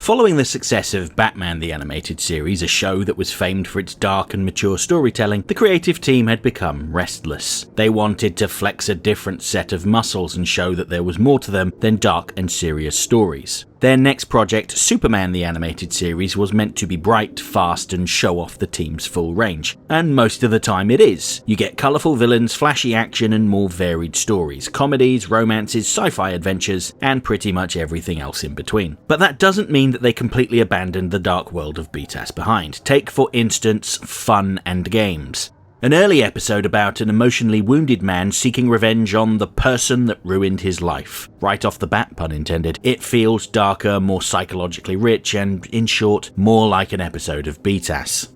Following the success of Batman the Animated Series, a show that was famed for its dark and mature storytelling, the creative team had become restless. They wanted to flex a different set of muscles and show that there was more to them than dark and serious stories. Their next project, Superman the Animated Series, was meant to be bright, fast, and show off the team's full range. And most of the time it is. You get colourful villains, flashy action, and more varied stories, comedies, romances, sci-fi adventures, and pretty much everything else in between. But that doesn't mean that they completely abandoned the dark world of BTAS behind. Take, for instance, Fun and Games. An early episode about an emotionally wounded man seeking revenge on the person that ruined his life. Right off the bat, pun intended, it feels darker, more psychologically rich, and, in short, more like an episode of BTAS.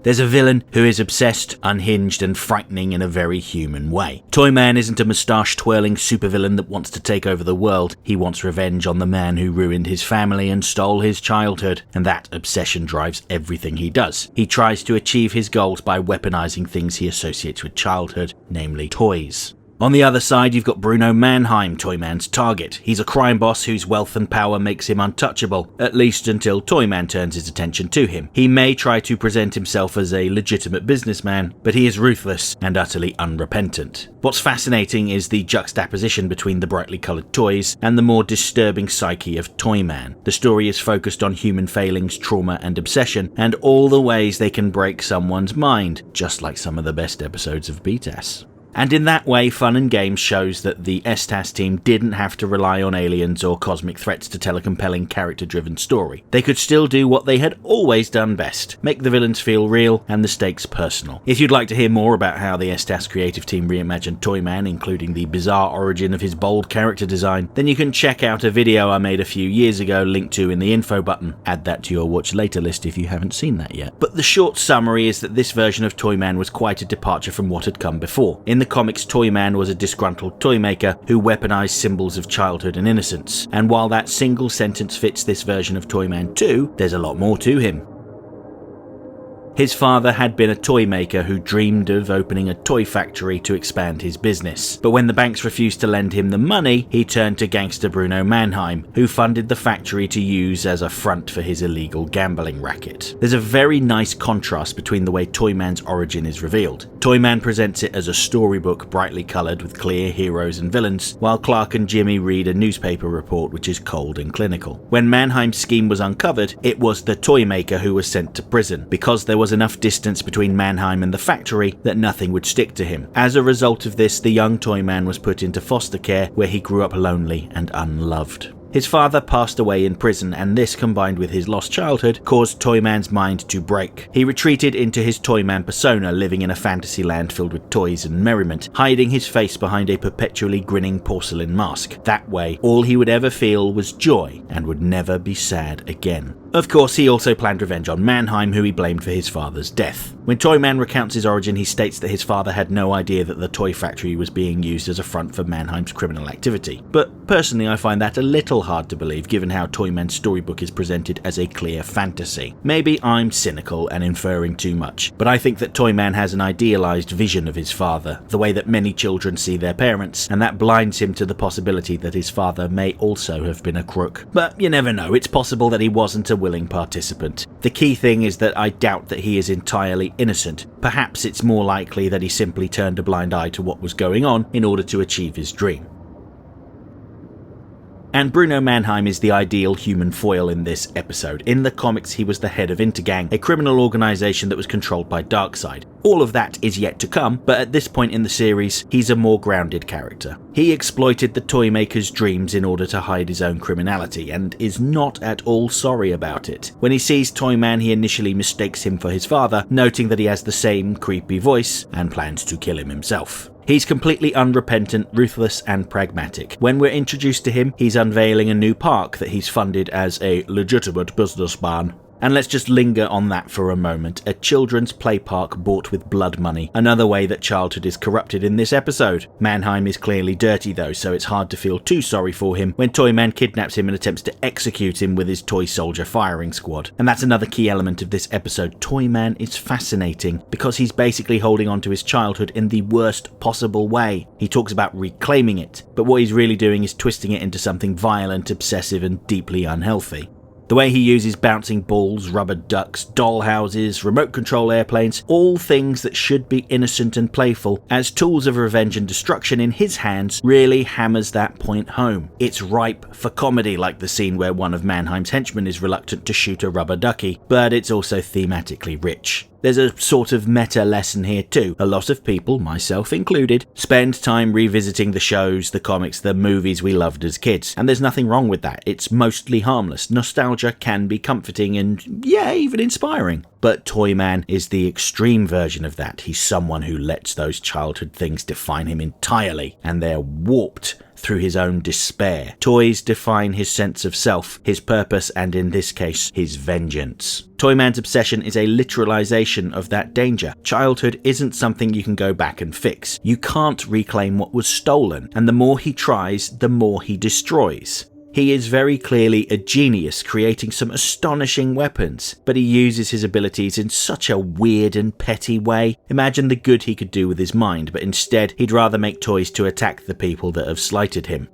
There's a villain who is obsessed, unhinged, and frightening in a very human way. Toyman isn't a moustache-twirling supervillain that wants to take over the world. He wants revenge on the man who ruined his family and stole his childhood, and that obsession drives everything he does. He tries to achieve his goals by weaponizing things he associates with childhood, namely toys. On the other side, you've got Bruno Mannheim, Toyman's target. He's a crime boss whose wealth and power makes him untouchable, at least until Toyman turns his attention to him. He may try to present himself as a legitimate businessman, but he is ruthless and utterly unrepentant. What's fascinating is the juxtaposition between the brightly coloured toys and the more disturbing psyche of Toyman. The story is focused on human failings, trauma, and obsession, and all the ways they can break someone's mind, just like some of the best episodes of BTAS. And in that way, Fun and Games shows that the STAS team didn't have to rely on aliens or cosmic threats to tell a compelling character-driven story. They could still do what they had always done best, make the villains feel real and the stakes personal. If you'd like to hear more about how the STAS creative team reimagined Toyman, including the bizarre origin of his bold character design, then you can check out a video I made a few years ago, linked to in the info button. Add that to your watch later list if you haven't seen that yet. But the short summary is that this version of Toyman was quite a departure from what had come before. In the comics, Toyman was a disgruntled toy maker who weaponized symbols of childhood and innocence, and while that single sentence fits this version of Toyman too, there's a lot more to him. His father had been a toy maker who dreamed of opening a toy factory to expand his business. But when the banks refused to lend him the money, he turned to gangster Bruno Mannheim, who funded the factory to use as a front for his illegal gambling racket. There's a very nice contrast between the way Toyman's origin is revealed. Toyman presents it as a storybook brightly coloured with clear heroes and villains, while Clark and Jimmy read a newspaper report which is cold and clinical. When Mannheim's scheme was uncovered, it was the toy maker who was sent to prison, because there was enough distance between Mannheim and the factory that nothing would stick to him. As a result of this, the young Toyman was put into foster care, where he grew up lonely and unloved. His father passed away in prison, and this, combined with his lost childhood, caused Toyman's mind to break. He retreated into his Toyman persona, living in a fantasy land filled with toys and merriment, hiding his face behind a perpetually grinning porcelain mask. That way, all he would ever feel was joy and would never be sad again. Of course, he also planned revenge on Mannheim, who he blamed for his father's death. When Toyman recounts his origin, he states that his father had no idea that the toy factory was being used as a front for Mannheim's criminal activity. But personally, I find that a little hard to believe, given how Toyman's storybook is presented as a clear fantasy. Maybe I'm cynical and inferring too much, but I think that Toyman has an idealized vision of his father, the way that many children see their parents, and that blinds him to the possibility that his father may also have been a crook. But you never know, it's possible that he wasn't a willing participant. The key thing is that I doubt that he is entirely innocent. Perhaps it's more likely that he simply turned a blind eye to what was going on in order to achieve his dream. And Bruno Mannheim is the ideal human foil in this episode. In the comics, he was the head of Intergang, a criminal organisation that was controlled by Darkseid. All of that is yet to come, but at this point in the series, he's a more grounded character. He exploited the toy maker's dreams in order to hide his own criminality, and is not at all sorry about it. When he sees Toyman, he initially mistakes him for his father, noting that he has the same creepy voice, and plans to kill him himself. He's completely unrepentant, ruthless, and pragmatic. When we're introduced to him, he's unveiling a new park that he's funded as a legitimate businessman. And let's just linger on that for a moment. A children's play park bought with blood money. Another way that childhood is corrupted in this episode. Mannheim is clearly dirty though, so it's hard to feel too sorry for him when Toyman kidnaps him and attempts to execute him with his toy soldier firing squad. And that's another key element of this episode. Toyman is fascinating because he's basically holding on to his childhood in the worst possible way. He talks about reclaiming it, but what he's really doing is twisting it into something violent, obsessive, and deeply unhealthy. The way he uses bouncing balls, rubber ducks, doll houses, remote control airplanes, all things that should be innocent and playful, as tools of revenge and destruction in his hands, really hammers that point home. It's ripe for comedy, like the scene where one of Mannheim's henchmen is reluctant to shoot a rubber ducky, but it's also thematically rich. There's a sort of meta lesson here too. A lot of people, myself included, spend time revisiting the shows, the comics, the movies we loved as kids. And there's nothing wrong with that. It's mostly harmless. Nostalgia can be comforting and, yeah, even inspiring. But Toyman is the extreme version of that. He's someone who lets those childhood things define him entirely, and they're warped through his own despair. Toys define his sense of self, his purpose, and in this case, his vengeance. Toyman's obsession is a literalization of that danger. Childhood isn't something you can go back and fix. You can't reclaim what was stolen, and the more he tries, the more he destroys. He is very clearly a genius, creating some astonishing weapons, but he uses his abilities in such a weird and petty way. Imagine the good he could do with his mind, but instead he'd rather make toys to attack the people that have slighted him.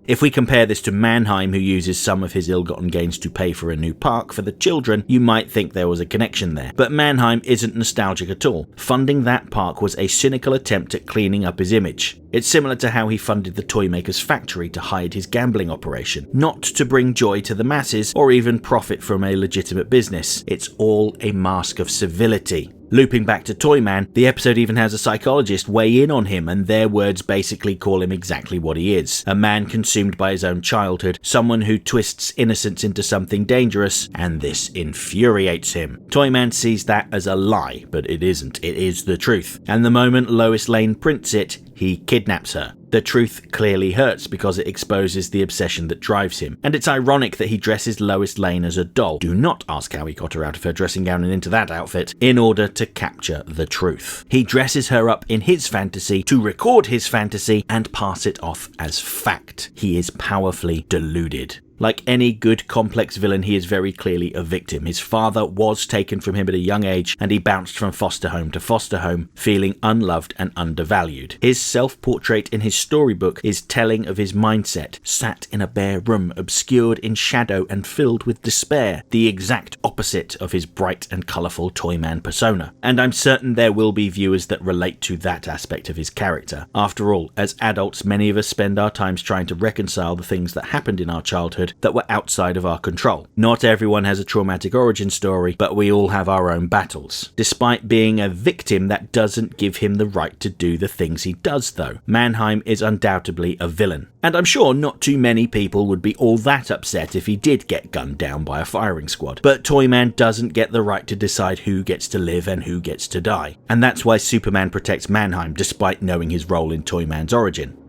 If we compare this to Mannheim, who uses some of his ill-gotten gains to pay for a new park for the children, you might think there was a connection there. But Mannheim isn't nostalgic at all. Funding that park was a cynical attempt at cleaning up his image. It's similar to how he funded the Toymaker's factory to hide his gambling operation, not to bring joy to the masses or even profit from a legitimate business. It's all a mask of civility. Looping back to Toyman, the episode even has a psychologist weigh in on him, and their words basically call him exactly what he is. A man consumed by his own childhood, someone who twists innocence into something dangerous, and this infuriates him. Toyman sees that as a lie, but it isn't. It is the truth. And the moment Lois Lane prints it, he kidnaps her. The truth clearly hurts because it exposes the obsession that drives him. And it's ironic that he dresses Lois Lane as a doll. Do not ask how he got her out of her dressing gown and into that outfit in order to capture the truth. He dresses her up in his fantasy to record his fantasy and pass it off as fact. He is powerfully deluded. Like any good complex villain, he is very clearly a victim. His father was taken from him at a young age, and he bounced from foster home to foster home, feeling unloved and undervalued. His self-portrait in his storybook is telling of his mindset, sat in a bare room, obscured in shadow and filled with despair, the exact opposite of his bright and colourful Toyman persona. And I'm certain there will be viewers that relate to that aspect of his character. After all, as adults, many of us spend our times trying to reconcile the things that happened in our childhood that were outside of our control. Not everyone has a traumatic origin story, but we all have our own battles. Despite being a victim, that doesn't give him the right to do the things he does, though. Mannheim is undoubtedly a villain. And I'm sure not too many people would be all that upset if he did get gunned down by a firing squad. But Toyman doesn't get the right to decide who gets to live and who gets to die. And that's why Superman protects Mannheim, despite knowing his role in Toyman's origin.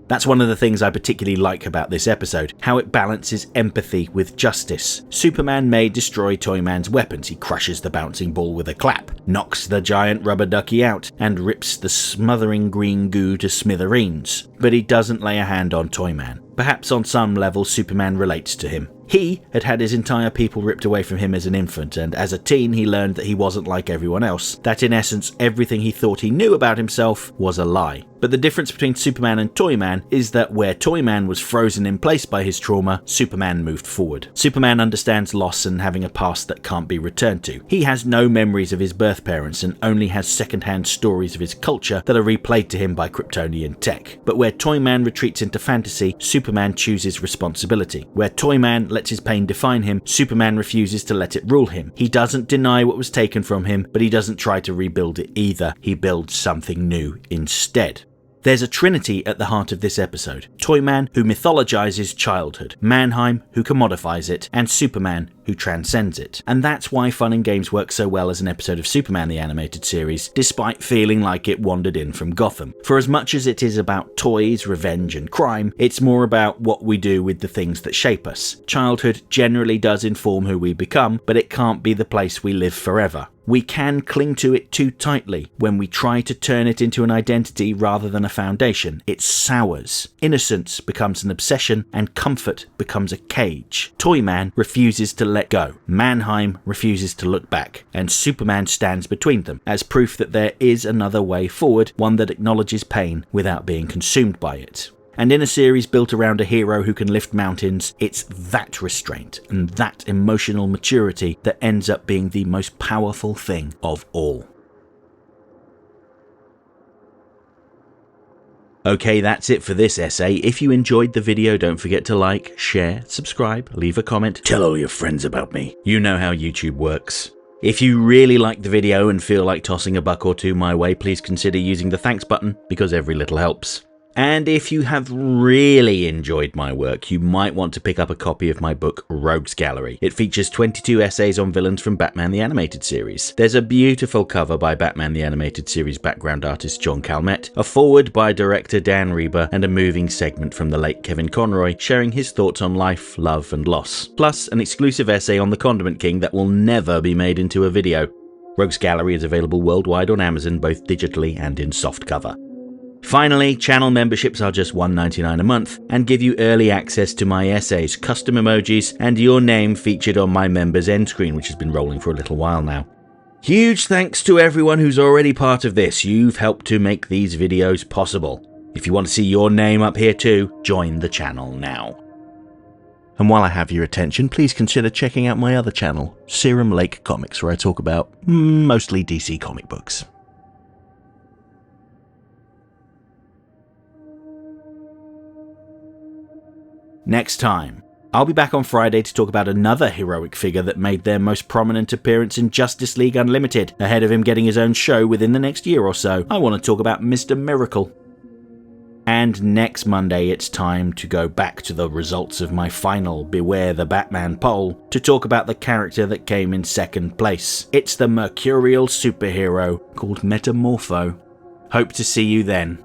That's one of the things I particularly like about this episode, how it balances empathy with justice. Superman may destroy Toyman's weapons. He crushes the bouncing ball with a clap, knocks the giant rubber ducky out, and rips the smothering green goo to smithereens. But he doesn't lay a hand on Toyman. Perhaps on some level Superman relates to him. He had had his entire people ripped away from him as an infant, and as a teen he learned that he wasn't like everyone else, that in essence everything he thought he knew about himself was a lie. But the difference between Superman and Toyman is that where Toyman was frozen in place by his trauma, Superman moved forward. Superman understands loss and having a past that can't be returned to. He has no memories of his birth parents and only has second-hand stories of his culture that are replayed to him by Kryptonian tech. But where Toyman retreats into fantasy, Superman chooses responsibility. Where Toyman lets his pain define him, Superman refuses to let it rule him. He doesn't deny what was taken from him, but he doesn't try to rebuild it either. He builds something new instead. There's a trinity at the heart of this episode. Toyman, who mythologizes childhood, Mannheim, who commodifies it, and Superman, who transcends it. And that's why Fun and Games works so well as an episode of Superman the Animated Series, despite feeling like it wandered in from Gotham. For as much as it is about toys, revenge, and crime, it's more about what we do with the things that shape us. Childhood generally does inform who we become, but it can't be the place we live forever. We can cling to it too tightly. When we try to turn it into an identity rather than a foundation, it sours. Innocence becomes an obsession and comfort becomes a cage. Toyman refuses to let go. Mannheim refuses to look back. And Superman stands between them as proof that there is another way forward, one that acknowledges pain without being consumed by it. And in a series built around a hero who can lift mountains, it's that restraint and that emotional maturity that ends up being the most powerful thing of all. Okay, that's it for this essay. If you enjoyed the video, don't forget to like, share, subscribe, leave a comment, tell all your friends about me. You know how YouTube works. If you really liked the video and feel like tossing a buck or two my way, please consider using the thanks button, because every little helps. And if you have really enjoyed my work, you might want to pick up a copy of my book, Rogues Gallery. It features 22 essays on villains from Batman the Animated Series. There's a beautiful cover by Batman the Animated Series background artist John Calmette, a foreword by director Dan Reber, and a moving segment from the late Kevin Conroy sharing his thoughts on life, love, and loss. Plus, an exclusive essay on the Condiment King that will never be made into a video. Rogues Gallery is available worldwide on Amazon, both digitally and in softcover. Finally, channel memberships are just $1.99 a month and give you early access to my essays, custom emojis, and your name featured on my members end screen, which has been rolling for a little while now. Huge thanks to everyone who's already part of this. You've helped to make these videos possible. If you want to see your name up here too, join the channel now. And while I have your attention, please consider checking out my other channel, Serum Lake Comics, where I talk about mostly DC comic books. Next time, I'll be back on Friday to talk about another heroic figure that made their most prominent appearance in Justice League Unlimited, ahead of him getting his own show within the next year or so. I want to talk about Mr. Miracle. And next Monday, it's time to go back to the results of my final Beware the Batman poll to talk about the character that came in second place. It's the mercurial superhero called Metamorpho. Hope to see you then.